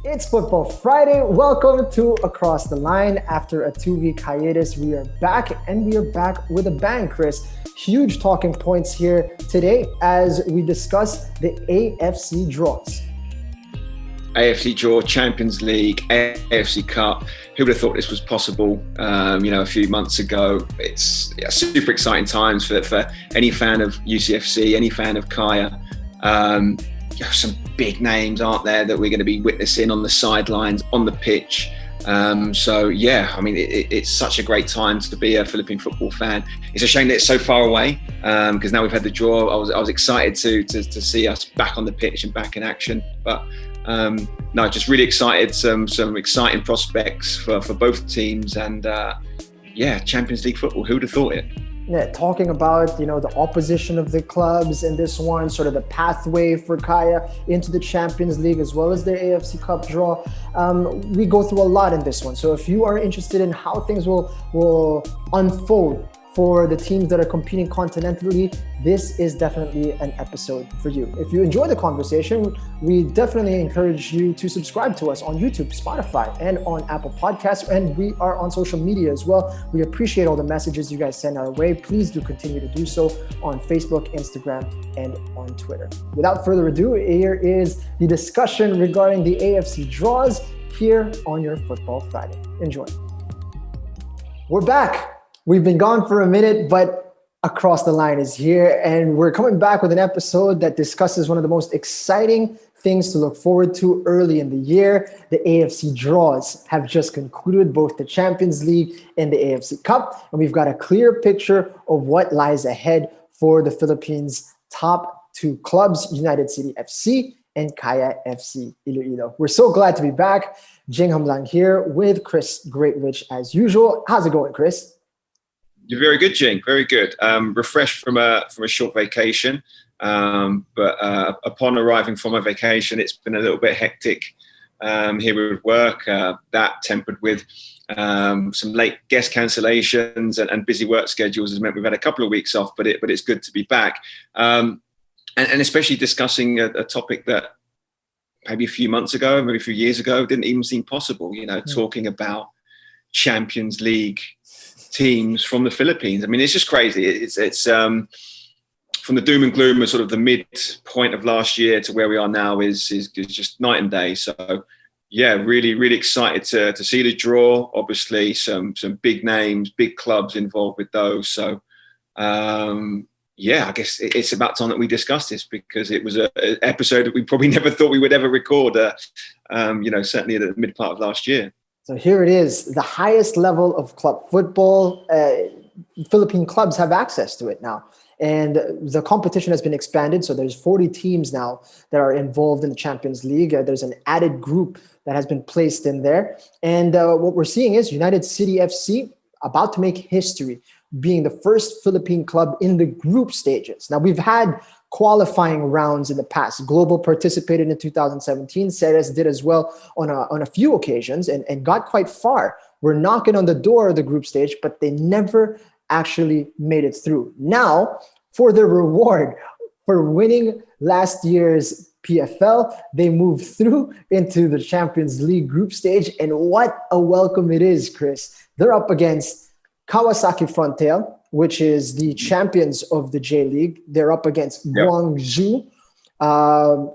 It's Football Friday. Welcome to Across the Line. After a 2-week hiatus, we are back, and we are back with a bang, Chris. Huge talking points here today as we discuss the AFC Draws. AFC Draw, Champions League, AFC Cup. Who would have thought this was possible, a few months ago? It's super exciting times for any fan of UCFC, any fan of Kaya. Some big names, aren't there, that we're going to be witnessing on the sidelines, on the pitch. It's such a great time to be a Philippine football fan. It's a shame that it's so far away because now we've had the draw. I was excited to see us back on the pitch and back in action. But just really excited. Some exciting prospects for both teams, and Champions League football. Who would have thought it? Yeah, talking about the opposition of the clubs in this one, sort of the pathway for Kaya into the Champions League as well as the AFC Cup draw. We go through a lot in this one. So if you are interested in how things will unfold for the teams that are competing continentally, this is definitely an episode for you. If you enjoy the conversation, we definitely encourage you to subscribe to us on YouTube, Spotify, and on Apple Podcasts. And we are on social media as well. We appreciate all the messages you guys send our way. Please do continue to do so on Facebook, Instagram, and on Twitter. Without further ado, here is the discussion regarding the AFC Draws here on your Football Friday. Enjoy. We're back. We've been gone for a minute, but Across the Line is here, and we're coming back with an episode that discusses one of the most exciting things to look forward to early in the year. The AFC Draws have just concluded, both the Champions League and the AFC Cup, and we've got a clear picture of what lies ahead for the Philippines' top two clubs, United City FC and Kaya FC Iloilo. We're so glad to be back. Jing Jamlang here with Chris Greatwich as usual. How's it going, Chris? You're very good, Jing. Very good. Refreshed from a short vacation, but upon arriving from a vacation, it's been a little bit hectic here with work. That tempered with some late guest cancellations and busy work schedules has meant we've had a couple of weeks off. But it's good to be back, and especially discussing a topic that maybe a few months ago, maybe a few years ago, didn't even seem possible. Talking about Champions League teams from the Philippines. I mean, it's just crazy. It's from the doom and gloom of sort of the midpoint of last year to where we are now is just night and day. So yeah, really, really excited to see the draw. Obviously some big names, big clubs involved with those. So I guess it's about time that we discussed this, because it was an episode that we probably never thought we would ever record, certainly at the mid part of last year. So here it is, the highest level of club football. Philippine clubs have access to it now. And the competition has been expanded. So there's 40 teams now that are involved in the Champions League. There's an added group that has been placed in there. And what we're seeing is United City FC about to make history, being the first Philippine club in the group stages. Now, we've had qualifying rounds in the past. Global participated in 2017. Ceres did as well on a few occasions and got quite far. We're knocking on the door of the group stage, but they never actually made it through. Now, for the reward for winning last year's PFL, they moved through into the Champions League group stage. And what a welcome it is, Chris. They're up against Kawasaki Frontale, which is the champions of the J-League. They're up against Guangzhou,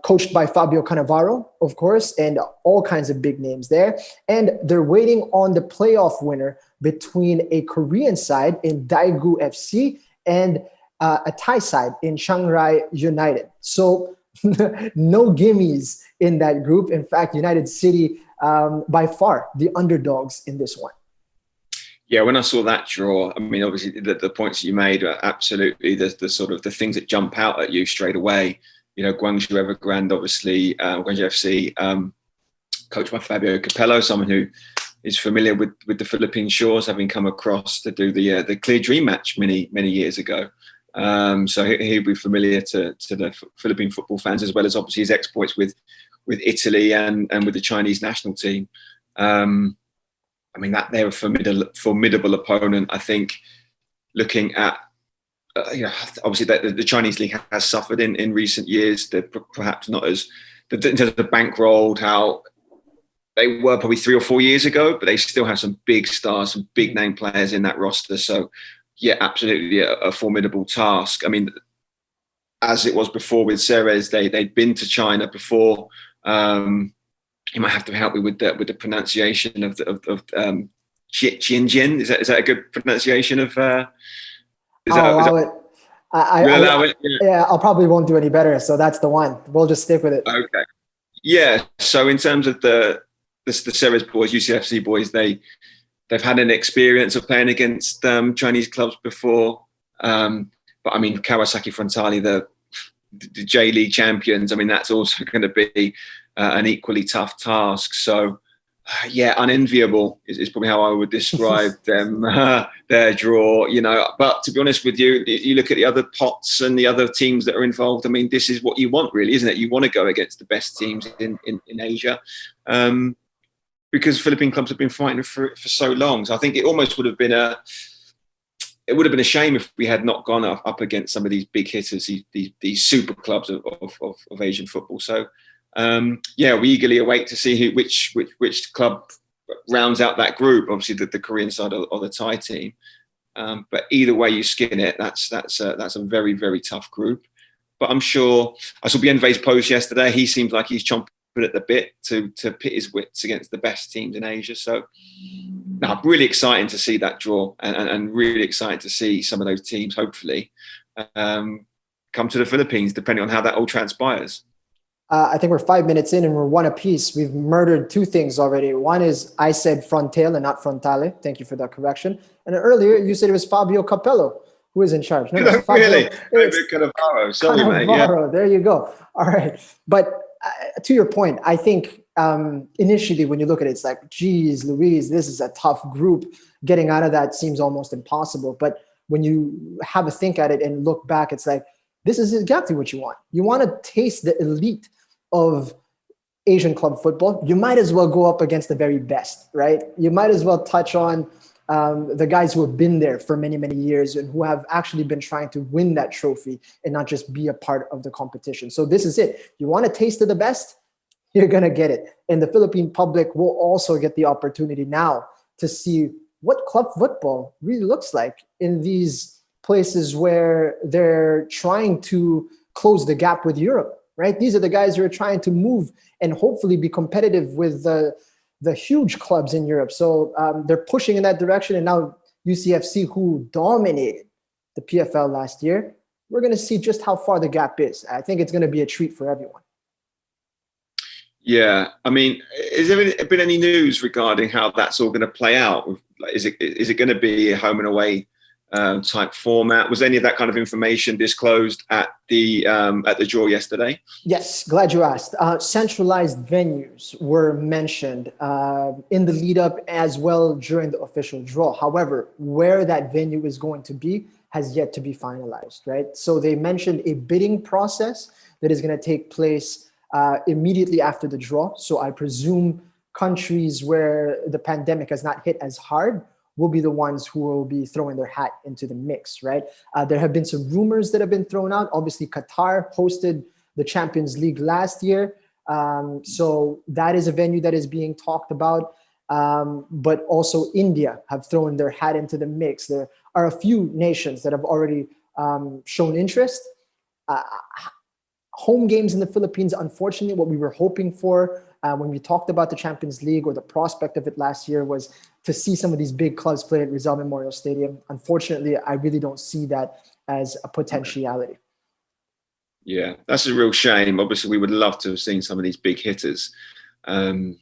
coached by Fabio Cannavaro, of course, and all kinds of big names there. And they're waiting on the playoff winner between a Korean side in Daegu FC and a Thai side in Chiang United. So no gimmies in that group. In fact, United City, by far, the underdogs in this one. Yeah, when I saw that draw, I mean, obviously the points that you made are absolutely the sort of the things that jump out at you straight away. Guangzhou Evergrande, obviously, Guangzhou FC, coached by Fabio Capello, someone who is familiar with the Philippine shores, having come across to do the Clear Dream match many years ago. So he'll be familiar to the Philippine football fans, as well as obviously his exploits with Italy and with the Chinese national team. I mean, that they're a formidable opponent. I think looking at, obviously the Chinese league has suffered in recent years. They're perhaps not as, in terms of bankrolled, how they were probably 3 or 4 years ago, but they still have some big stars, some big name players in that roster. So, yeah, absolutely a formidable task. I mean, as it was before with Ceres, they'd been to China before. You might have to help me with the pronunciation of Tianjin. Is that a good pronunciation of? I'll allow it. Allow it? Yeah, I'll probably won't do any better. So that's the one. We'll just stick with it. Okay. Yeah. So in terms of the Ceres boys, UCFC boys, they've had an experience of playing against Chinese clubs before. But I mean, Kawasaki Frontale, the J League champions. I mean, that's also going to be an equally tough task. So, yeah, unenviable is probably how I would describe them, their draw, you know. But to be honest with you, you look at the other pots and the other teams that are involved. I mean, this is what you want, really, isn't it? You want to go against the best teams in Asia, because Philippine clubs have been fighting for so long. So I think it almost would have been a shame if we had not gone up against some of these big hitters, these super clubs of Asian football. So, yeah, we eagerly await to see which club rounds out that group. Obviously, the Korean side or the Thai team. But either way you skin it, that's a very, very tough group. But I'm sure I saw Bienve's post yesterday. He seems like he's chomping at the bit to pit his wits against the best teams in Asia. So, now, really exciting to see that draw, and really excited to see some of those teams hopefully come to the Philippines, depending on how that all transpires. I think we're 5 minutes in and we're one apiece. We've murdered two things already. One is I said Frontale and not Frontale. Thank you for that correction. And earlier you said it was Fabio Capello who is in charge. No, it's Fabio, really? Cannavaro. Sorry, mate. Yeah. There you go. All right. But to your point, I think initially when you look at it, it's like, geez, Louise, this is a tough group. Getting out of that seems almost impossible. But when you have a think at it and look back, it's like, this is exactly what you want. You want to taste the elite of Asian club football. You might as well go up against the very best, right? You might as well touch on the guys who have been there for many, many years and who have actually been trying to win that trophy and not just be a part of the competition. So this is it. You want a taste of the best? You're going to get it. And the Philippine public will also get the opportunity now to see what club football really looks like in these places where they're trying to close the gap with Europe. Right? These are the guys who are trying to move and hopefully be competitive with the huge clubs in Europe. So they're pushing in that direction. And now UCFC, who dominated the PFL last year, we're going to see just how far the gap is. I think it's going to be a treat for everyone. Yeah. I mean, has there been any news regarding how that's all going to play out? Is it going to be a home and away type format? Was any of that kind of information disclosed at the draw yesterday? Yes, glad you asked. Centralized venues were mentioned in the lead up as well during the official draw. However, where that venue is going to be has yet to be finalized, right? So they mentioned a bidding process that is going to take place immediately after the draw. So I presume countries where the pandemic has not hit as hard will be the ones who will be throwing their hat into the mix, right? There have been some rumors that have been thrown out. Obviously, Qatar hosted the Champions League last year. So that is a venue that is being talked about. But also India have thrown their hat into the mix. There are a few nations that have already shown interest. Home games in the Philippines, unfortunately, what we were hoping for when we talked about the Champions League or the prospect of it last year was to see some of these big clubs play at Rizal Memorial Stadium. Unfortunately, I really don't see that as a potentiality. Yeah, that's a real shame. Obviously, we would love to have seen some of these big hitters, come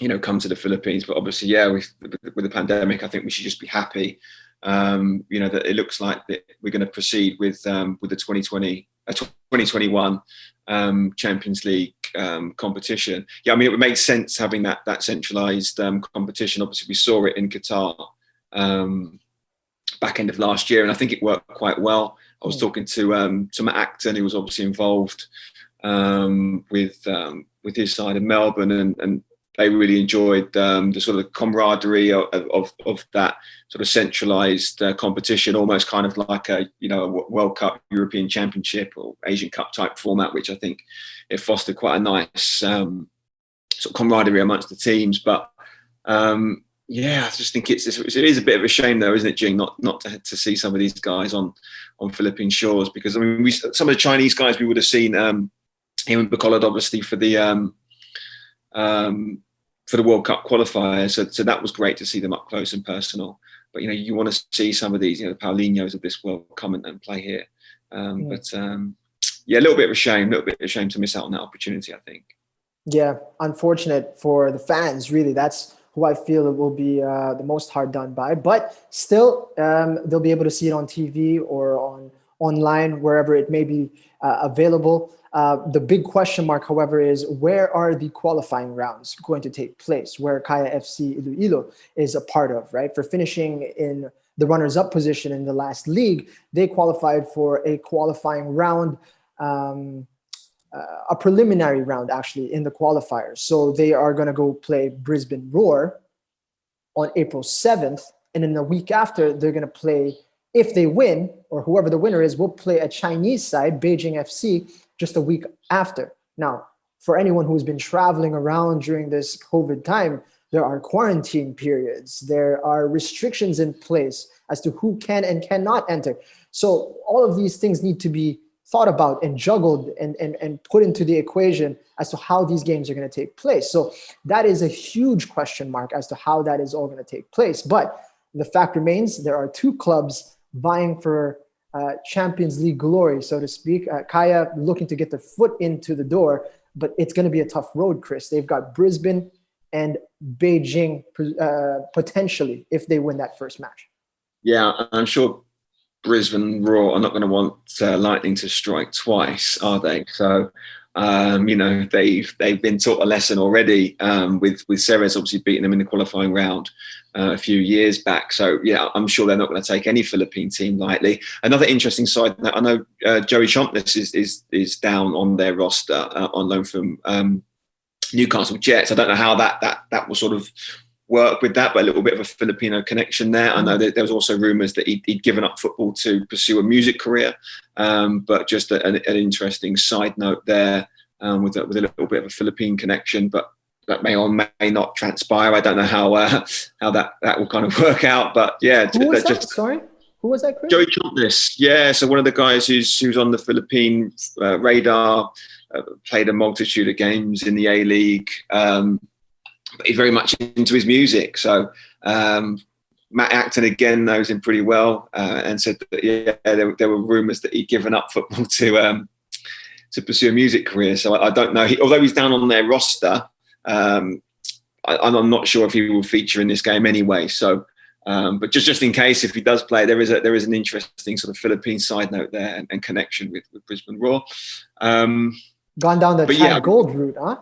to the Philippines. But obviously, yeah, with the pandemic, I think we should just be happy, that it looks like that we're going to proceed with the 2021 Champions League competition. Yeah, I mean, it would make sense having that centralized competition. Obviously, we saw it in Qatar back end of last year, and I think it worked quite well. I was talking to Matt Acton, who was obviously involved with his side in Melbourne, and they really enjoyed the sort of camaraderie of that sort of centralised competition, almost kind of like a World Cup, European Championship, or Asian Cup type format, which I think it fostered quite a nice sort of camaraderie amongst the teams. But yeah, I just think it is a bit of a shame, though, isn't it, Jing, not to see some of these guys on Philippine shores, because I mean, some of the Chinese guys we would have seen him and Bacolod, obviously, for the World Cup qualifier. So that was great to see them up close and personal. But you want to see some of these, the Paulinhos of this world come and play here. But yeah, a little bit of a shame to miss out on that opportunity, I think. Yeah, unfortunate for the fans, really. That's who I feel it will be the most hard done by. But still, they'll be able to see it on TV or online, wherever it may be available. The big question mark, however, is where are the qualifying rounds going to take place, where Kaya FC Iloilo is a part of, right? For finishing in the runners-up position in the last league, they qualified for a qualifying round, a preliminary round, actually, in the qualifiers. So they are going to go play Brisbane Roar on April 7th. And then the week after, they're going to play, if they win, or whoever the winner is, will play a Chinese side, Beijing FC, just a week after. Now, for anyone who's been traveling around during this COVID time, there are quarantine periods. There are restrictions in place as to who can and cannot enter. So all of these things need to be thought about and juggled and put into the equation as to how these games are going to take place. So that is a huge question mark as to how that is all going to take place. But the fact remains, there are two clubs vying for Champions League glory, so to speak. Kaya looking to get their foot into the door, but it's going to be a tough road, Chris. They've got Brisbane and Beijing potentially if they win that first match. Yeah, I'm sure Brisbane Roar are not going to want lightning to strike twice, are they? So, they've been taught a lesson already with Ceres obviously beating them in the qualifying round a few years back. So, yeah, I'm sure they're not going to take any Philippine team lightly. Another interesting side, I know Joey Chompness is down on their roster on loan from Newcastle Jets. I don't know how that will sort of work with that, but a little bit of a Filipino connection there. I know that there was also rumours that he'd given up football to pursue a music career, but just an interesting side note there with a little bit of a Philippine connection, but that may or may not transpire. I don't know how that will kind of work out, but yeah. Who was that? Sorry? Who was that, Chris? Joey Chompness. Yeah, so one of the guys who's on the Philippine radar, played a multitude of games in the A-League, but he's very much into his music. So Matt Acton again knows him pretty well, and said that there were rumours that he'd given up football to pursue a music career. So I don't know. Although he's down on their roster, I'm not sure if he will feature in this game anyway. So, but just in case, if he does play, there is an interesting sort of Philippine side note there and connection with Brisbane Roar. Gone down the Chad Gold route, huh?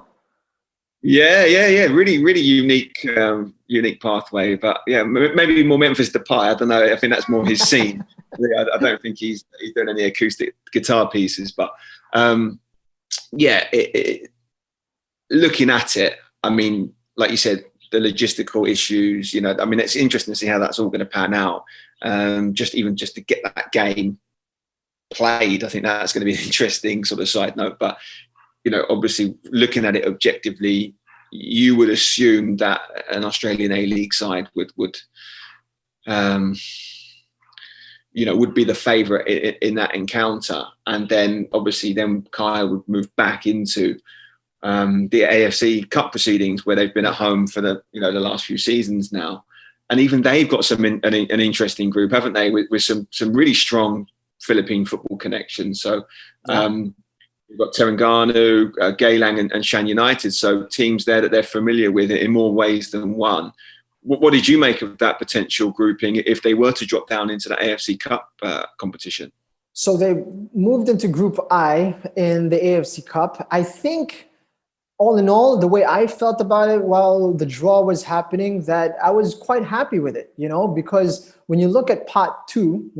Yeah. Really unique pathway. But yeah, maybe more Memphis Depay. I don't know. I think that's more his scene. I don't think he's doing any acoustic guitar pieces. But looking at it, I mean, like you said, the logistical issues. I mean, it's interesting to see how that's all going to pan out. Just to get that game played, I think that's going to be an interesting sort of side note. But obviously looking at it objectively, you would assume that an Australian A-League side would be the favourite in that encounter. And then obviously Kaya would move back into the AFC Cup proceedings, where they've been at home for the last few seasons now. And even they've got an interesting group, haven't they, with some really strong Philippine football connections. So you've got Terengganu, Geylang and Shan United. So teams there that they're familiar with in more ways than one. What did you make of that potential grouping if they were to drop down into the AFC Cup competition? So they moved into Group I in the AFC Cup. I think, all in all, the way I felt about it while the draw was happening, that I was quite happy with it, because when you look at pot 2,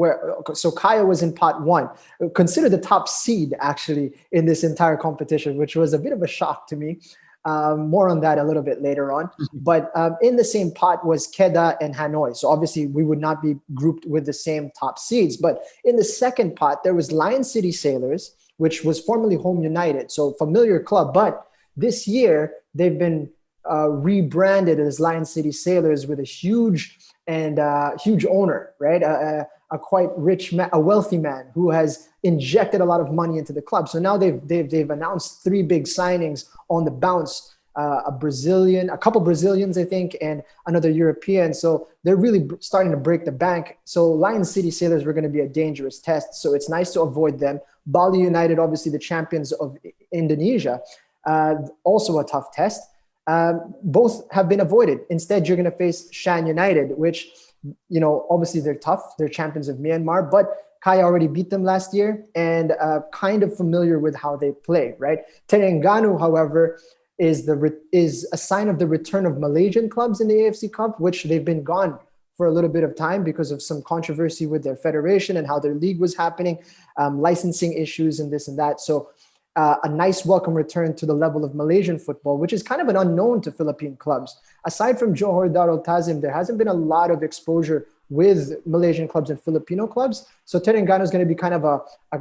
so Kaya was in pot 1, consider the top seed actually in this entire competition, which was a bit of a shock to me. More on that a little bit later on. But in the same pot was Kedah and Hanoi. So obviously we would not be grouped with the same top seeds. But in the second pot, there was Lion City Sailors, which was formerly Home United. So familiar club, but this year they've been rebranded as Lion City Sailors with a huge owner, right? A quite rich man, a wealthy man who has injected a lot of money into the club. So now they've announced 3 big signings on the bounce. A couple Brazilians, I think, and another European. So they're really starting to break the bank. So Lion City Sailors were going to be a dangerous test. So it's nice to avoid them. Bali United, obviously the champions of Indonesia, also a tough test. Both have been avoided. Instead, you're going to face Shan United, which, obviously they're tough. They're champions of Myanmar, but Kai already beat them last year and kind of familiar with how they play, right? Terengganu, however, is a sign of the return of Malaysian clubs in the AFC Cup, which they've been gone for a little bit of time because of some controversy with their federation and how their league was happening, licensing issues and this and that. So a nice welcome return to the level of Malaysian football, which is kind of an unknown to Philippine clubs. Aside from Johor Darul Tazim, there hasn't been a lot of exposure with Malaysian clubs and Filipino clubs. So Terengganu is going to be kind of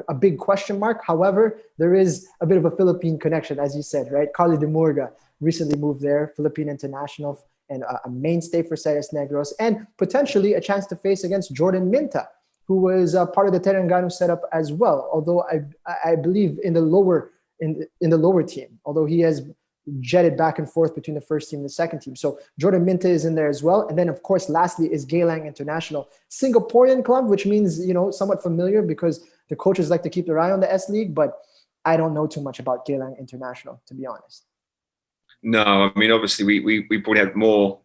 a big question mark. However, there is a bit of a Philippine connection, as you said, right? Carly de Murga recently moved there, Philippine international, and a mainstay for Sayas Negros, and potentially a chance to face against Jordan Minta, who was part of the Terengganu setup as well. Although I believe in the lower team, although he has jetted back and forth between the first team and the second team. So Jordan Minta is in there as well. And then, of course, lastly is Geylang International, Singaporean club, which means, somewhat familiar because the coaches like to keep their eye on the S League, but I don't know too much about Geylang International, to be honest. No, I mean, obviously we probably had more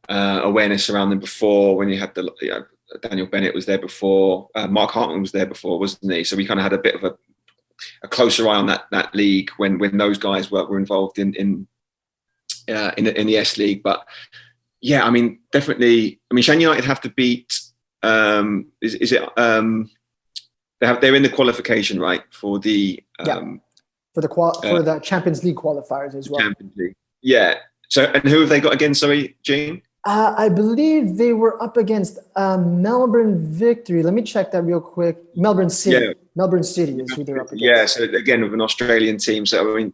awareness around them before when you had Daniel Bennett was there before, Mark Hartman was there before, wasn't he? So we kind of had a bit of a closer eye on that league when those guys were involved in the S League. But yeah, I mean, definitely. I mean, Shan United have to beat. They're in the qualification, right, for the for the Champions League qualifiers as well. Champions League, yeah. So, and who have they got again? Sorry, Gene. I believe they were up against Melbourne Victory. Let me check that real quick. Melbourne City. Yeah. Melbourne City is who they're up against. Yeah, so again, with an Australian team. So, I mean,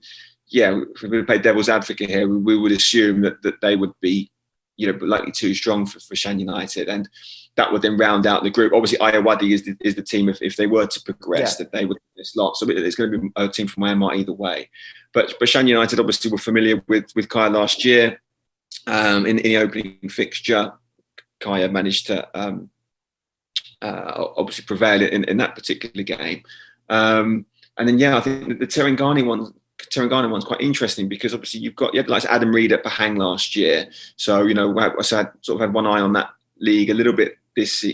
yeah, if we play devil's advocate here, we would assume that they would be, likely too strong for Shan United. And that would then round out the group. Obviously, Ayawadi is the team, if they were to progress, that they would this lot. So it's going to be a team from Myanmar either way. But Shan United obviously were familiar with Kai last year. In the opening fixture, Kaya managed to obviously prevail in that particular game. And then, I think the Terengganu one's quite interesting because obviously you had like Adam Reed at Pahang last year. So, I sort of had one eye on that league a little bit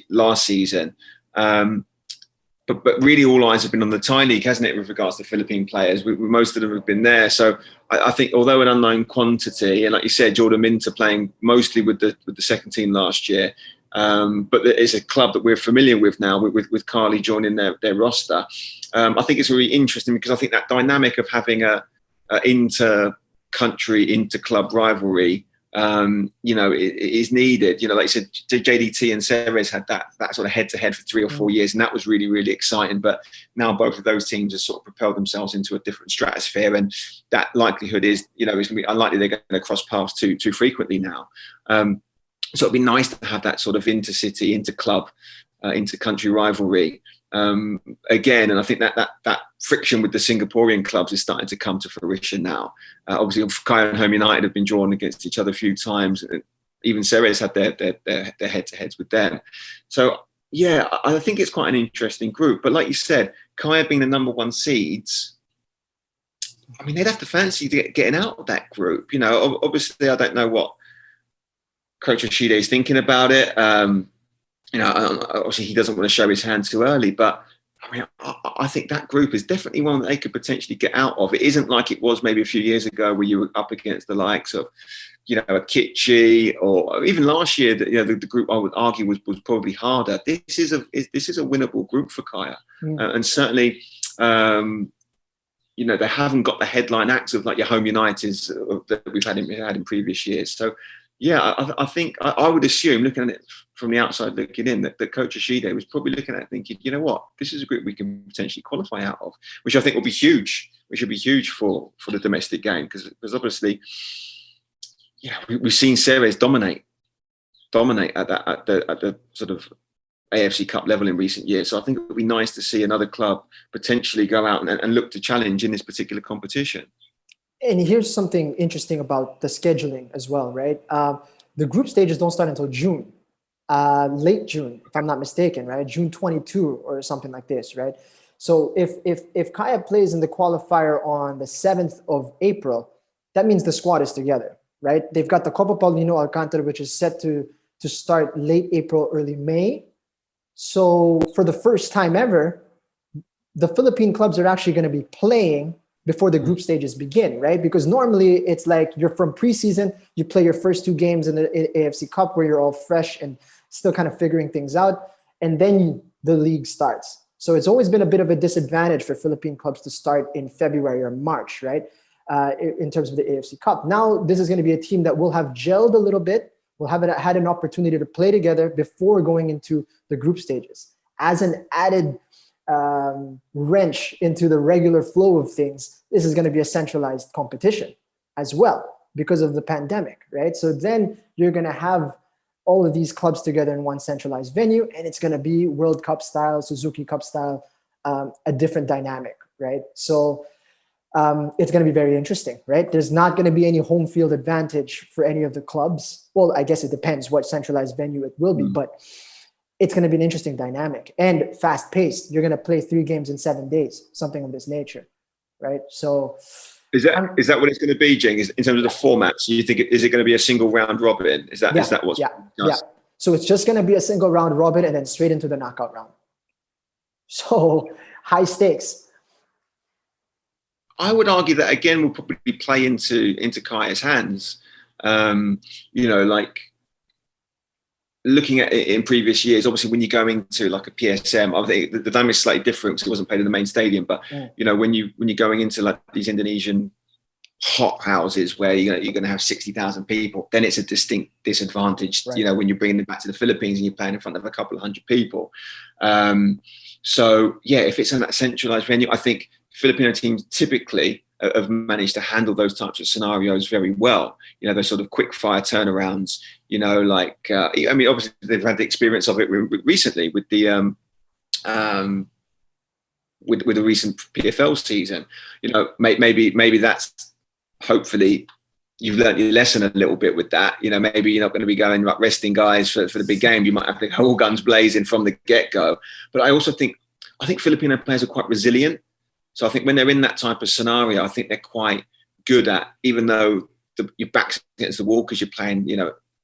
last season. But really all eyes have been on the Thai league, hasn't it, with regards to Philippine players? Most of them have been there. So I think although an unknown quantity, and like you said, Jordan Minta playing mostly with the second team last year, but it's a club that we're familiar with now with Carly joining their roster. I think it's really interesting because I think that dynamic of having a inter-country, inter-club rivalry, it is needed. Like you said, JDT and Ceres had that sort of head-to-head for 3 or 4 years, and that was really, really exciting. But now both of those teams have sort of propelled themselves into a different stratosphere, and that likelihood is, it's going to be unlikely they're going to cross paths too frequently now. So it'd be nice to have that sort of intercity, inter-club, inter-country rivalry again, and I think that friction with the Singaporean clubs is starting to come to fruition now. Obviously, Kai and Home United have been drawn against each other a few times. Even Ceres had their head-to-heads with them. So yeah, I think it's quite an interesting group. But like you said, Kai being the number 1 seeds, I mean, they'd have to fancy getting out of that group. Obviously, I don't know what Coach Rashida is thinking about it. Obviously he doesn't want to show his hand too early, but I mean, I think that group is definitely one that they could potentially get out of. It isn't like it was maybe a few years ago where you were up against the likes of, a Kitchi, or even last year, the group I would argue was probably harder. This is a winnable group for Kaya, and certainly, they haven't got the headline acts of like your Home Uniteds that we've had in previous years. So, Yeah, I think I would assume, looking at it from the outside looking in, that Coach Ashide was probably looking at it thinking, you know what, this is a group we can potentially qualify out of, which I think will be huge. Which would be huge for the domestic game, because obviously, we've seen Ceres dominate at the sort of AFC Cup level in recent years. So I think it would be nice to see another club potentially go out and look to challenge in this particular competition. And here's something interesting about the scheduling as well, right? The group stages don't start until June, late June, if I'm not mistaken, right? June 22 or something like this, right? So if Kaya plays in the qualifier on the 7th of April, that means the squad is together, right? They've got the Copa Paulino Alcantara, which is set to start late April, early May. So for the first time ever, the Philippine clubs are actually going to be playing before the group stages begin, right? Because normally it's like you're from preseason, you play your first 2 games in the AFC Cup where you're all fresh and still kind of figuring things out, and then the league starts. So it's always been a bit of a disadvantage for Philippine clubs to start in February or March, right? In terms of the AFC Cup. Now, this is going to be a team that will have gelled a little bit, will have had an opportunity to play together before going into the group stages. As an added wrench into the regular flow of things, this is going to be a centralized competition as well because of the pandemic, right? So then you're going to have all of these clubs together in one centralized venue, and it's going to be World Cup style, Suzuki Cup style, a different dynamic, right? So it's going to be very interesting, right? There's not going to be any home field advantage for any of the clubs. Well, I guess it depends what centralized venue it will be, but it's going to be an interesting dynamic and fast paced. You're going to play 3 games in 7 days, something of this nature, right? So is that what it's going to be, Jing? Is in terms of the format? So you think is it going to be a single round robin? Is that what's So it's just going to be a single round robin and then straight into the knockout round. So high stakes. I would argue that again will probably play into Kaya's hands. Like looking at it in previous years, obviously when you're going to like a PSM, I think the dynamic is slightly different because it wasn't played in the main stadium. But when you're going into like these Indonesian hot houses where you're going to have 60,000 people, then it's a distinct disadvantage. Right. When you're bringing it back to the Philippines and you're playing in front of a couple of hundred people. If it's in that centralized venue, I think Filipino teams typically have managed to handle those types of scenarios very well. Those sort of quick fire turnarounds. Obviously they've had the experience of it recently with the with the recent PFL season. Maybe that's hopefully you've learned your lesson a little bit with that. Maybe you're not going to be going like resting guys for the big game. You might have to go all guns blazing from the get go. But I think Filipino players are quite resilient. So I think when they're in that type of scenario, I think they're quite good at, even though your back's against the wall because you're playing,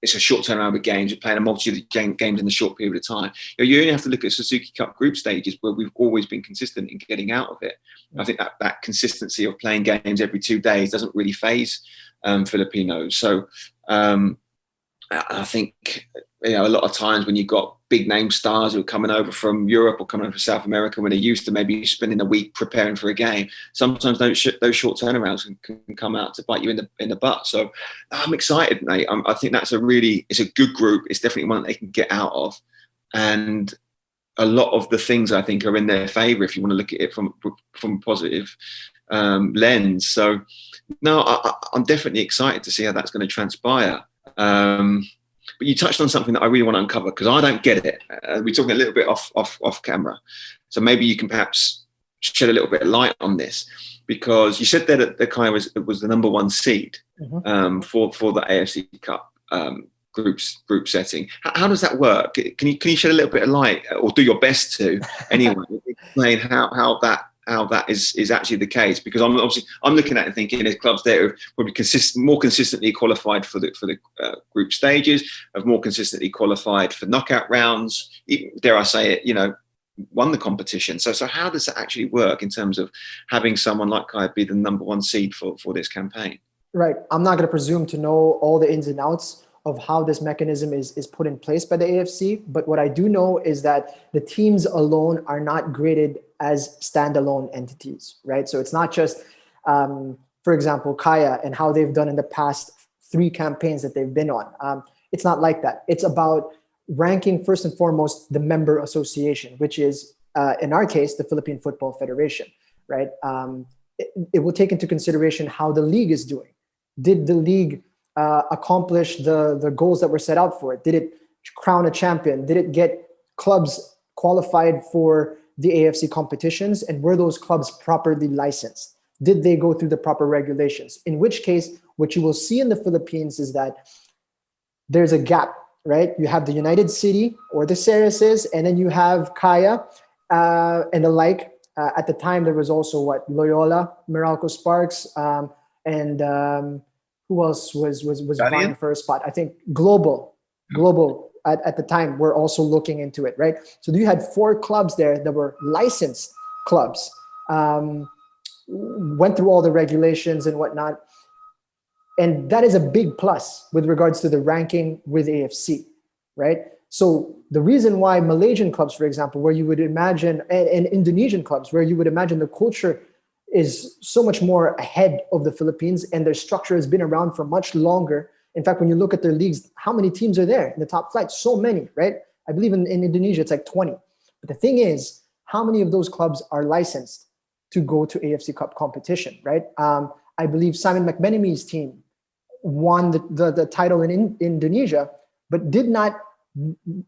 it's a short turnaround with games, you're playing a multitude of games in a short period of time. You only have to look at Suzuki Cup group stages where we've always been consistent in getting out of it. I think that consistency of playing games every 2 days doesn't really faze Filipinos. So I think a lot of times when you've got big name stars who are coming over from Europe or coming over from South America when they're used to maybe spending a week preparing for a game, sometimes those short turnarounds can come out to bite you in the butt. So I'm excited, mate. I think it's a good group. It's definitely one that they can get out of, and a lot of the things I think are in their favour if you want to look at it from a positive lens. So no, I'm definitely excited to see how that's going to transpire. But you touched on something that I really want to uncover because I don't get it. We're talking a little bit off camera, so maybe you can perhaps shed a little bit of light on this, because you said that the Kai was the number 1 seed for the AFC Cup group setting. How does that work? Can you shed a little bit of light, or do your best to anyway, explain how that is actually the case? Because I'm looking at it and thinking there's clubs there who probably more consistently qualified for the group stages, have more consistently qualified for knockout rounds, even, dare I say it, won the competition. So how does that actually work in terms of having someone like Kai be the number 1 seed for this campaign? Right. I'm not going to presume to know all the ins and outs of how this mechanism is put in place by the AFC. But what I do know is that the teams alone are not graded as standalone entities, right? So it's not just, for example, Kaya and how they've done in the past 3 campaigns that they've been on. It's not like that. It's about ranking first and foremost the member association, which is in our case the Philippine Football Federation, right? It will take into consideration how the league is doing. Did the league accomplish the goals that were set out for it? Did it crown a champion? Did it get clubs qualified for the AFC competitions? And were those clubs properly licensed? Did they go through the proper regulations? In which case, what you will see in the Philippines is that there's a gap, right? You have the United City or the Cereses, and then you have Kaya and the like. At the time, there was also Loyola, Meralco Sparks, and who else was vying for a spot? I think Global at the time were also looking into it, right? So you had 4 clubs there that were licensed clubs, went through all the regulations and whatnot. And that is a big plus with regards to the ranking with AFC, right? So the reason why Malaysian clubs, for example, where you would imagine, and Indonesian clubs, where you would imagine the culture is so much more ahead of the Philippines and their structure has been around for much longer. In fact, when you look at their leagues, how many teams are there in the top flight? So many, right? I believe in Indonesia, it's like 20. But the thing is, how many of those clubs are licensed to go to AFC Cup competition, right? I believe Simon McMenemy's team won the title in Indonesia, but did not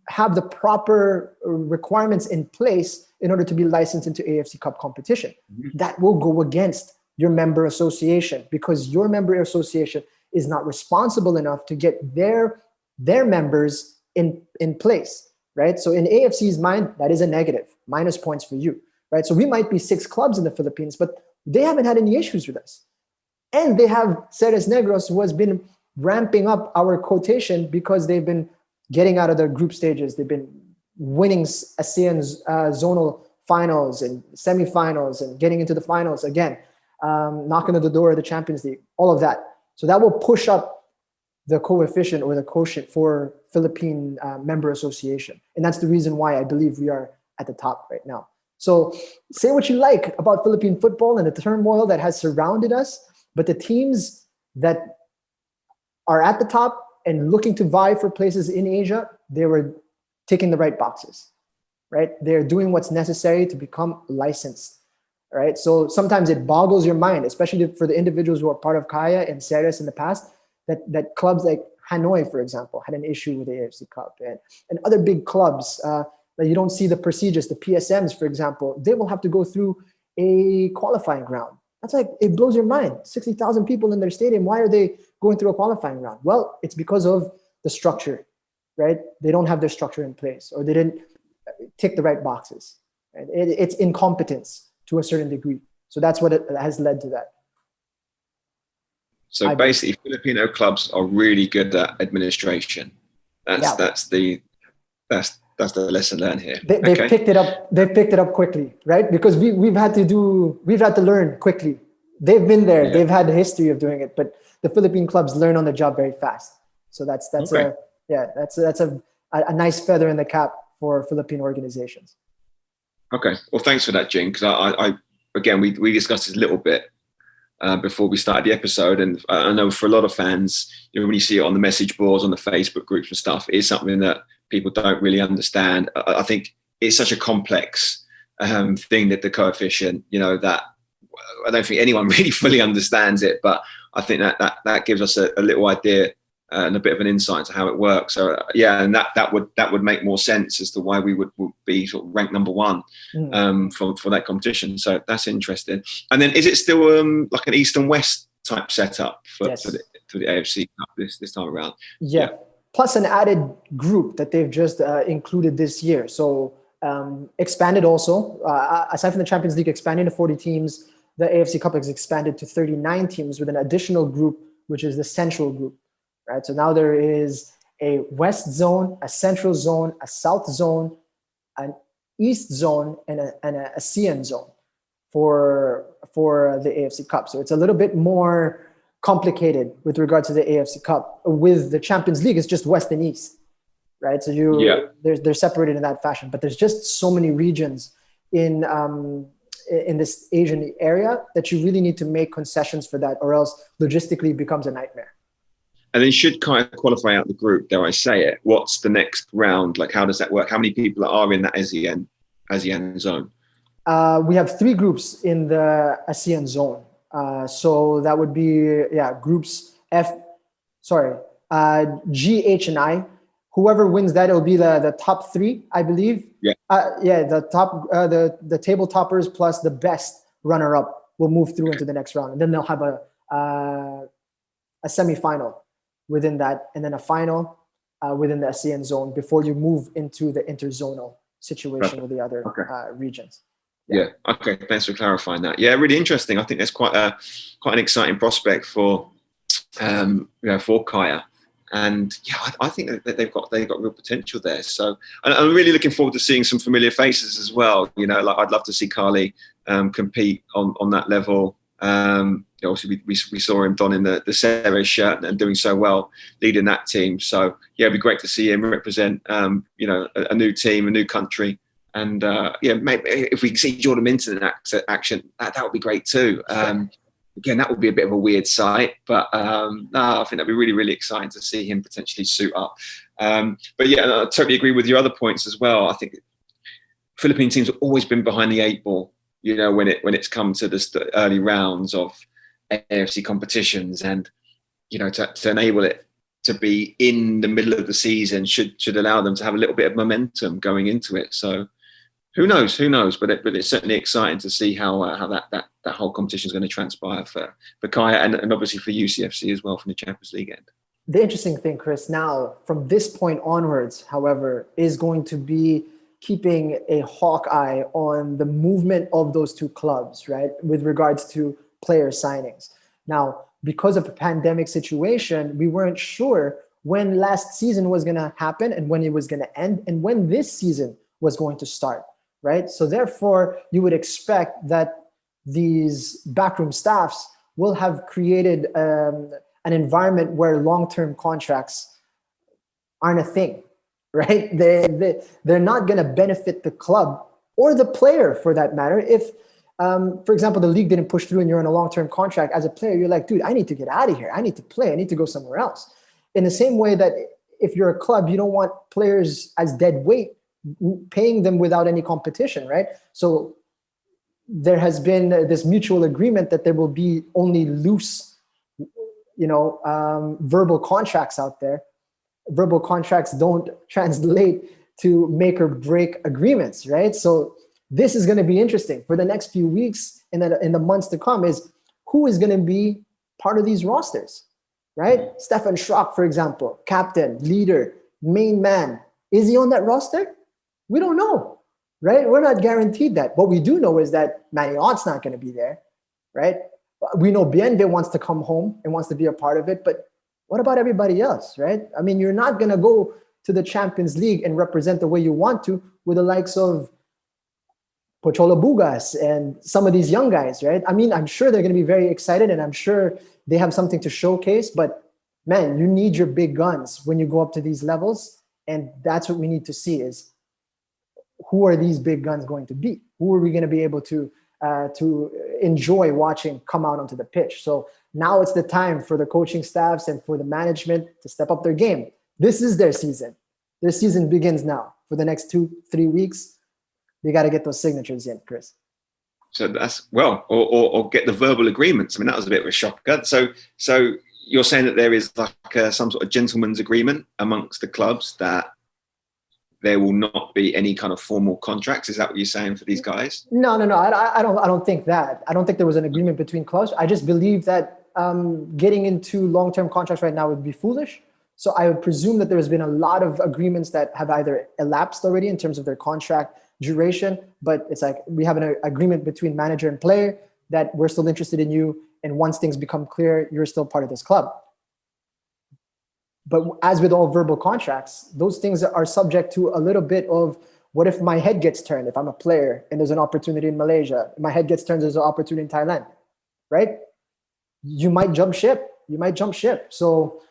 have the proper requirements in place in order to be licensed into AFC Cup competition. Mm-hmm. That will go against your member association because your member association is not responsible enough to get their members in place, right? So in AFC's mind, that is a negative, minus points for you, right? So we might be 6 clubs in the Philippines, but they haven't had any issues with us. And they have Ceres Negros, who has been ramping up our quotation because they've been getting out of their group stages. They've been winning ASEAN zonal finals and semifinals and getting into the finals again, knocking on the door of the Champions League, all of that. So that will push up the coefficient or the quotient for Philippine member association. And that's the reason why I believe we are at the top right now. So say what you like about Philippine football and the turmoil that has surrounded us, but the teams that are at the top and looking to vie for places in Asia, they were ticking the right boxes, right? They're doing what's necessary to become licensed, right? So sometimes it boggles your mind, especially for the individuals who are part of Kaya and Ceres in the past, that clubs like Hanoi, for example, had an issue with the AFC Cup and other big clubs that you don't see the procedures, the PSMs, for example, they will have to go through a qualifying round. That's like, it blows your mind. 60,000 people in their stadium. Why are they going through a qualifying round? Well, it's because of the structure, right? They don't have their structure in place or they didn't tick the right boxes. Right? It's incompetence to a certain degree. So that's what it has led to that. So basically, Filipino clubs are really good at administration. That's the lesson learned here. They've picked it up. They've picked it up quickly, right? Because we've had to learn quickly. They've been there. Yeah. They've had a history of doing it, but the Philippine clubs learn on the job very fast. So that's a nice feather in the cap for Philippine organizations. Okay. Well, thanks for that, Jing. Because I again, we discussed this a little bit before we started the episode, and I know for a lot of fans, when you see it on the message boards, on the Facebook groups and stuff, it is something that people don't really understand. I think it's such a complex thing that the coefficient, that I don't think anyone really fully understands it, but I think that gives us a little idea and a bit of an insight to how it works. So and that would make more sense as to why we would be sort of ranked number 1 for that competition. So that's interesting. And then is it still like an East and West type setup for the AFC Cup this time around? Yeah. Plus an added group that they've just included this year. So expanded also, aside from the Champions League expanding to 40 teams, the AFC Cup has expanded to 39 teams with an additional group, which is the Central Group, right? So now there is a West Zone, a Central Zone, a South Zone, an East Zone, and a ASEAN Zone for the AFC Cup. So it's a little bit more complicated with regard to the AFC Cup. With the Champions League, it's just West and East, right? So they're separated in that fashion. But there's just so many regions in this Asian area that you really need to make concessions for that, or else logistically it becomes a nightmare. And then should Kaya qualify out the group, dare I say it, what's the next round? Like, how does that work? How many people are in that ASEAN zone? We have 3 groups in the ASEAN zone. So that would be, groups G, H, and I. Whoever wins that, it'll be the top 3, I believe. Yeah. The top, the table toppers plus the best runner-up will move through into the next round, and then they'll have a semi-final within that, and then a final within the ASEAN zone before you move into the interzonal situation with the other regions. Yeah. Okay. Thanks for clarifying that. Yeah, really interesting. I think that's quite an exciting prospect for Kaya, and I think that they've got real potential there. So, and I'm really looking forward to seeing some familiar faces as well. Like I'd love to see Carly compete on that level. Obviously, we saw him donning the Ceres shirt and doing so well, leading that team. So yeah, it'd be great to see him represent a new team, a new country. And maybe if we can see Jordan Minton in action, that would be great too. Again, that would be a bit of a weird sight, but I think that'd be really, really exciting to see him potentially suit up. But yeah, I totally agree with your other points as well. I think Philippine teams have always been behind the 8 ball, when it's come to the early rounds of AFC competitions, and to enable it to be in the middle of the season should allow them to have a little bit of momentum going into it. So who knows? But it's certainly exciting to see how that whole competition is going to transpire for Kaya and obviously for UCFC as well from the Champions League end. The interesting thing, Chris, now from this point onwards, however, is going to be keeping a hawk eye on the movement of those 2 clubs, right, with regards to player signings. Now, because of the pandemic situation, we weren't sure when last season was going to happen and when it was going to end and when this season was going to start, right? So therefore, you would expect that these backroom staffs will have created an environment where long-term contracts aren't a thing, right? They're not going to benefit the club or the player for that matter. If, for example, the league didn't push through and you're on a long-term contract as a player, you're like, dude, I need to get out of here. I need to play. I need to go somewhere else. In the same way that if you're a club, you don't want players as dead weight, paying them without any competition, right? So there has been this mutual agreement that there will be only loose, verbal contracts out there. Verbal contracts don't translate to make or break agreements, right? So this is going to be interesting for the next few weeks and in the months to come is who is going to be part of these rosters, right? Stefan Schrock, for example, captain, leader, main man. Is he on that roster? We don't know, right? We're not guaranteed that. What we do know is that Manny Ott's not going to be there, right? We know Bienve wants to come home and wants to be a part of it, but what about everybody else, right? I mean, you're not going to go to the Champions League and represent the way you want to with the likes of Pocholo Bugas and some of these young guys, right? I mean, I'm sure they're going to be very excited and I'm sure they have something to showcase, but man, you need your big guns when you go up to these levels. And that's what we need to see is who are these big guns going to be? Who are we going to be able to enjoy watching come out onto the pitch? So now it's the time for the coaching staffs and for the management to step up their game. This is their season. Their season begins now. For the next 2-3 weeks, they got to get those signatures in, Chris. So that's or get the verbal agreements. I mean, that was a bit of a shocker. So you're saying that there is like some sort of gentleman's agreement amongst the clubs that there will not be any kind of formal contracts. Is that what you're saying for these guys? No. I don't think that. I don't think there was an agreement between clubs. I just believe that getting into long-term contracts right now would be foolish. So I would presume that there has been a lot of agreements that have either elapsed already in terms of their contract duration, but it's like we have an agreement between manager and player that we're still interested in you. And once things become clear, you're still part of this club. But as with all verbal contracts, those things are subject to a little bit of what if my head gets turned, if I'm a player and there's an opportunity in Malaysia, my head gets turned, there's an opportunity in Thailand, right? You might jump ship. So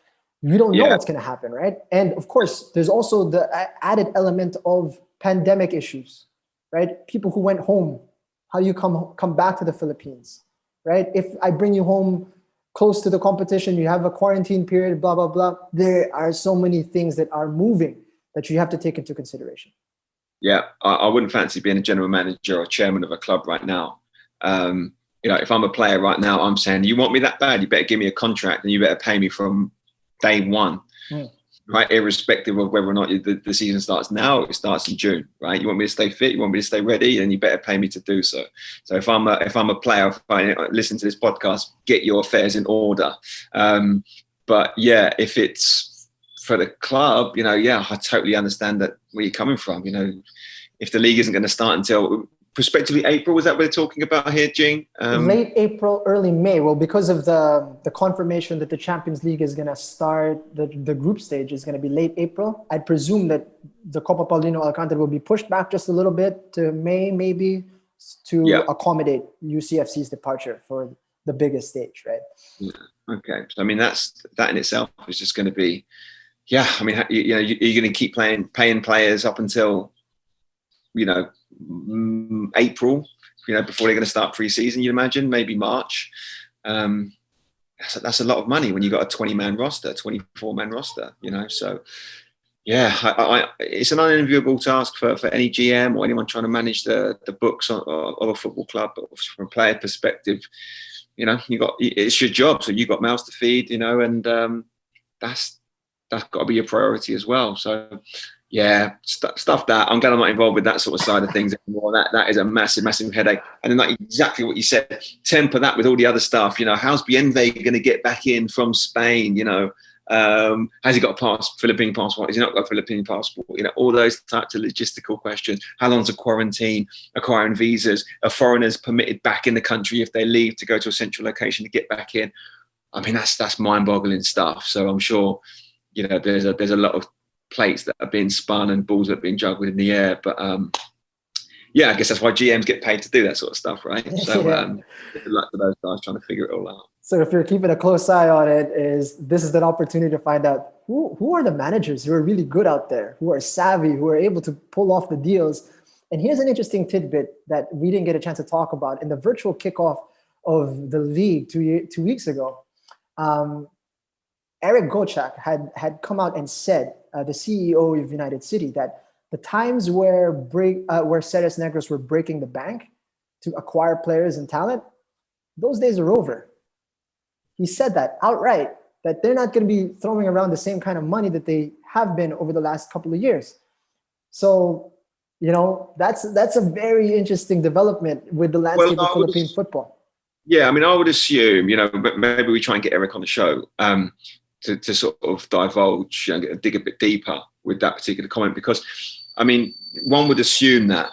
you don't know what's going to happen, right? And of course, there's also the added element of pandemic issues, right? People who went home, how do you come back to the Philippines, right? If I bring you home close to the competition, you have a quarantine period, blah, blah, blah. There are so many things that are moving that you have to take into consideration. Yeah, I wouldn't fancy being a general manager or chairman of a club right now. If I'm a player right now, I'm saying, you want me that bad, you better give me a contract and you better pay me from day one. Right, irrespective of whether or not the season starts now or it starts in June, right? You want me to stay fit, you want me to stay ready, and you better pay me to do so. So if I'm a player, if I listen to this podcast, get your affairs in order. But yeah, if it's for the club, I totally understand that where you're coming from. If the league isn't going to start until prospectively April, was that what they're talking about here, Jing? Late April, early May. Well, because of the confirmation that the Champions League is going to start, the group stage is going to be late April. I'd presume that the Copa Paulino Alcantara will be pushed back just a little bit to May, maybe, to accommodate UCFC's departure for the biggest stage, right? Yeah. Okay. So, that in itself is just going to be, you're going to keep paying players up until, April, before they're going to start pre-season, you'd imagine, maybe March. That's a lot of money when you've got a 20-man roster, 24-man roster, So, yeah, it's an unenviable task for any GM or anyone trying to manage the books of a football club. But from a player perspective, it's your job, so you've got mouths to feed, and that's got to be your priority as well. So, yeah, stuff that I'm glad I'm not involved with that sort of side of things anymore. That is a massive, massive headache. And then, like exactly what you said, temper that with all the other stuff. How's Bienve going to get back in from Spain? Has he got a Philippine passport? Has he not got a Philippine passport? All those types of logistical questions. How long's a quarantine? Acquiring visas? Are foreigners permitted back in the country if they leave to go to a central location to get back in? That's mind-boggling stuff. So I'm sure, there's a lot of plates that are being spun and balls that are being juggled in the air. But I guess that's why GMs get paid to do that sort of stuff, right? So good luck to those guys trying to figure it all out. So if you're keeping a close eye on it, this is an opportunity to find out who are the managers who are really good out there, who are savvy, who are able to pull off the deals. And here's an interesting tidbit that we didn't get a chance to talk about. In the virtual kickoff of the league 2 weeks ago, Eric Gochak had come out and said, the CEO of United City, that the times where Ceres Negros were breaking the bank to acquire players and talent, those days are over. He said that outright, that they're not going to be throwing around the same kind of money that they have been over the last couple of years. So, that's a very interesting development with the landscape of Philippine football. Yeah, I would assume, maybe we try and get Eric on the show to sort of divulge and dig a bit deeper with that particular comment, because, one would assume that,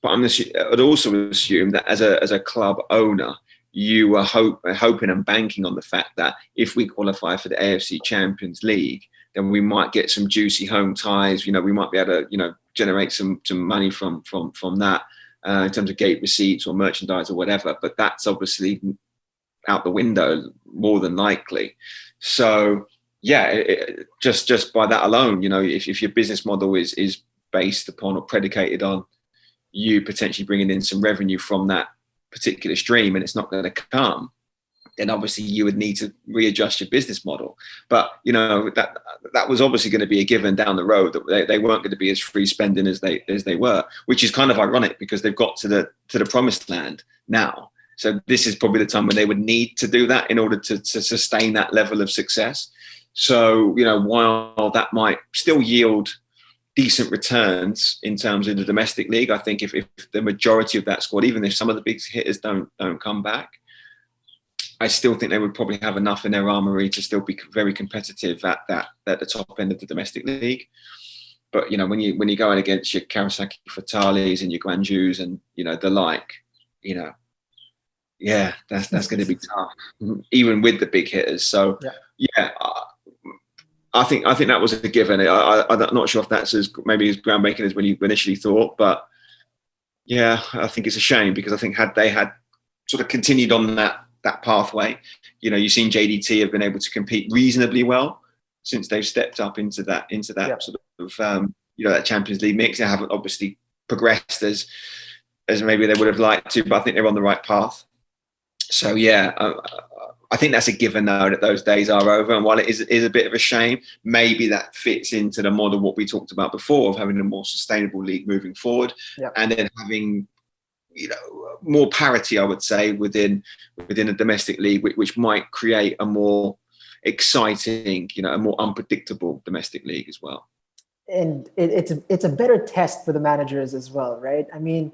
but I'd also assume that as a club owner, you were hoping and banking on the fact that if we qualify for the AFC Champions League, then we might get some juicy home ties. We might be able to, generate some money from that in terms of gate receipts or merchandise or whatever. But that's obviously out the window more than likely. So just by that alone, if your business model is based upon or predicated on you potentially bringing in some revenue from that particular stream and it's not going to come, then obviously you would need to readjust your business model. But that was obviously going to be a given down the road, that they weren't going to be as free spending as they were, which is kind of ironic because they've got to the promised land now. So this is probably the time when they would need to do that in order to sustain that level of success. So, while that might still yield decent returns in terms of the domestic league, I think if the majority of that squad, even if some of the big hitters don't come back, I still think they would probably have enough in their armory to still be very competitive at the top end of the domestic league. But when you're going against your Kawasaki Fatalis and your Guangzhous and the like, that's going to be tough, even with the big hitters. So I think that was a given. I'm not sure if that's as groundbreaking as when you initially thought, but I think it's a shame, because I think had they had sort of continued on that pathway, you've seen JDT have been able to compete reasonably well since they've stepped up into that sort of that Champions League mix. They haven't obviously progressed as maybe they would have liked to, but I think they're on the right path. So I think that's a given now that those days are over. And while it is a bit of a shame, maybe that fits into the model what we talked about before of having a more sustainable league moving forward, and then having more parity, I would say, within a domestic league, which might create a more exciting, a more unpredictable domestic league as well. And it's a better test for the managers as well, right? I mean,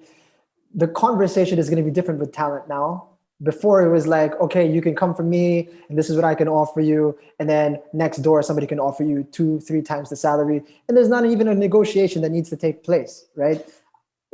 the conversation is going to be different with talent now. Before it was like, okay, you can come from me and this is what I can offer you. And then next door, somebody can offer you 2-3 times the salary. And there's not even a negotiation that needs to take place, right?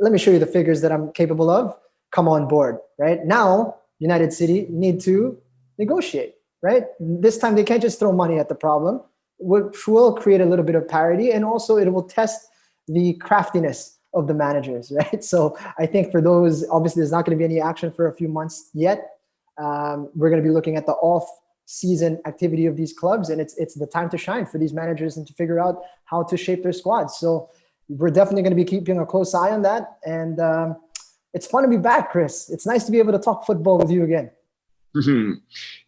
Let me show you the figures that I'm capable of. Come on board, right? Now, United City need to negotiate, right? This time they can't just throw money at the problem, which will create a little bit of parity. And also it will test the craftiness of the managers, right? So I think for those, obviously there's not going to be any action for a few months yet. We're going to be looking at the off-season activity of these clubs, and it's the time to shine for these managers and to figure out how to shape their squads. So we're definitely going to be keeping a close eye on that. And it's fun to be back, Chris. It's nice to be able to talk football with you again. Mm-hmm.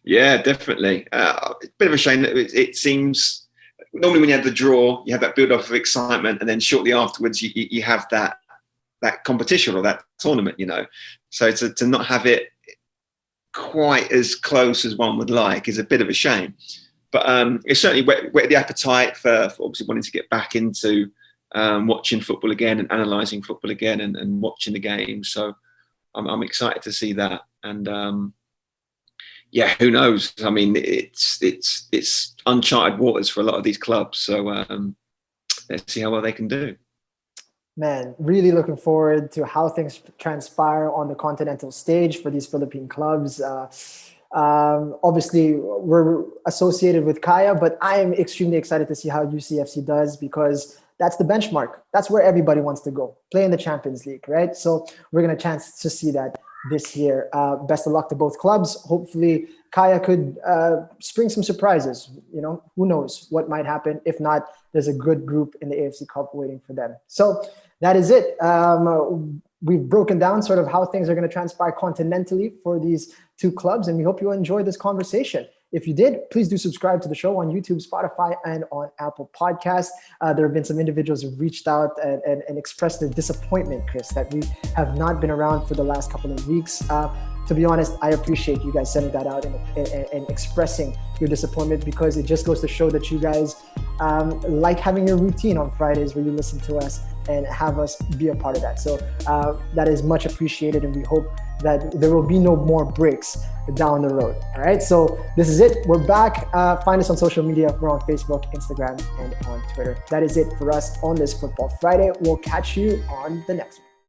Yeah, definitely. A bit of a shame that it seems... Normally when you have the draw, you have that build-up of excitement, and then shortly afterwards you have that competition or that tournament, So to not have it quite as close as one would like is a bit of a shame. But it's certainly whet the appetite for obviously wanting to get back into watching football again and analysing football again and watching the games. So I'm excited to see that. And yeah, who knows? I mean, it's uncharted waters for a lot of these clubs. So let's see how well they can do. Man, really looking forward to how things transpire on the continental stage for these Philippine clubs. Obviously, we're associated with Kaya, but I am extremely excited to see how UCFC does, because that's the benchmark. That's where everybody wants to go, play in the Champions League, right? So we're going to chance to see that this year. Best of luck to both clubs. Hopefully Kaya could spring some surprises. Who knows what might happen. If not, there's a good group in the AFC Cup waiting for them. So that is it. We've broken down sort of how things are going to transpire continentally for these two clubs, and we hope you enjoyed this conversation. If you did, please do subscribe to the show on YouTube, Spotify, and on Apple Podcasts. There have been some individuals who reached out and expressed their disappointment, Chris, that we have not been around for the last couple of weeks. To be honest, I appreciate you guys sending that out and expressing your disappointment, because it just goes to show that you guys like having your routine on Fridays where you listen to us and have us be a part of that. So that is much appreciated, and we hope that there will be no more breaks down the road. All right, so this is it. We're back. Find us on social media. We're on Facebook, Instagram, and on Twitter. That is it for us on this Football Friday. We'll catch you on the next one.